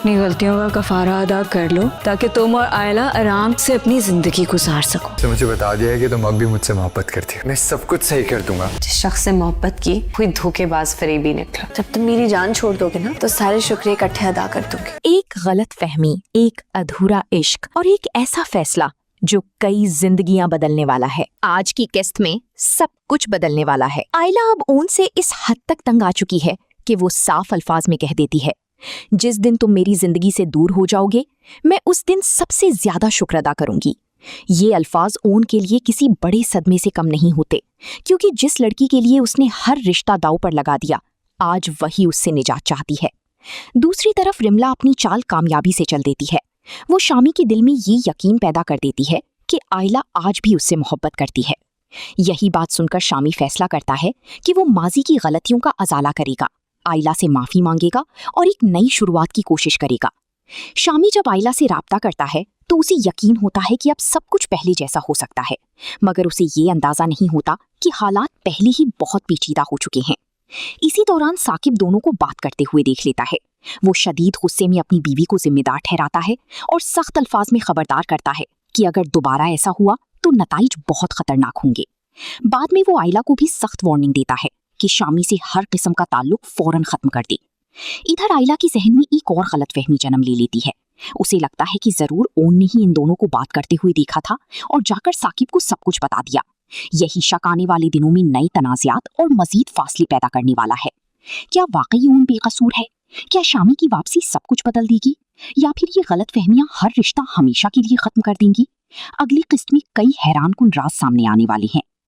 अपनी गलतियों का कफारा अदा कर लो ताकि तुम और आयला आराम से अपनी जिंदगी गुजार सको। तो मुझे बता दिया है कि तुम अब भी मुझसे मोहब्बत करती हो। मैं सब कुछ सही कर दूंगा। जिस शख्स से मोहब्बत की कोई धोखेबाज फरेबी निकला। जब तुम मेरी जान छोड़ दोगे ना तो सारे शुक्रिया इकट्ठे अदा कर दोगे। एक गलत फहमी, एक अधूरा इश्क और एक ऐसा फैसला जो कई जिंदगियां बदलने वाला है। आज की किस्त में सब कुछ बदलने वाला है। आयला अब ओन से इस हद तक तंग आ चुकी है कि वो साफ अल्फाज में कह देती है, जिस दिन तुम मेरी जिंदगी से दूर हो जाओगे मैं उस दिन सबसे ज्यादा शुक्र अदा करूंगी। ये अल्फाज ओन के लिए किसी बड़े सदमे से कम नहीं होते, क्योंकि जिस लड़की के लिए उसने हर रिश्ता दांव पर लगा दिया, आज वही उससे निजात चाहती है। दूसरी तरफ रिमला अपनी चाल कामयाबी से चल देती है। वो शामी के दिल में ये यकीन पैदा कर देती है कि आयला आज भी उससे मोहब्बत करती है। यही बात सुनकर शामी फैसला करता है कि वो माजी की गलतियों का अजाला करेगा, आयला से माफी मांगेगा और एक नई शुरुआत की कोशिश करेगा। शामी जब आयला से राब्ता करता है तो उसे यकीन होता है कि अब सब कुछ पहले जैसा हो सकता है, मगर उसे ये अंदाजा नहीं होता कि हालात पहले ही बहुत पेचीदा हो चुके हैं। इसी दौरान साकिब दोनों को बात करते हुए देख लेता है। वो शदीद गुस्से में अपनी बीवी को जिम्मेदार ठहराता है और सख्त अल्फाज में खबरदार करता है कि अगर दोबारा ऐसा हुआ तो नताइज बहुत खतरनाक होंगे। बाद में वो आयला को भी सख्त वार्निंग देता है कि शामी से हर किस्म का ताल्लुक फौरन खत्म कर दे। इधर आयला के जहन में एक और गलतफहमी जन्म ले लेती है। उसे लगता है कि जरूर ओन ने ही इन दोनों को बात करते हुए देखा था और जाकर साकिब को सब कुछ बता दिया। यही शक आने वाले दिनों में नई तनाज़ात और मजीद फासले पैदा करने वाला है। क्या वाकई ओन बेकसूर है? क्या शामी की वापसी सब कुछ बदल देगी, या फिर ये गलतफहमियां हर रिश्ता हमेशा के लिए खत्म कर देंगी? अगली किस्त में कई हैरानकुन राज सामने आने वाले हैं।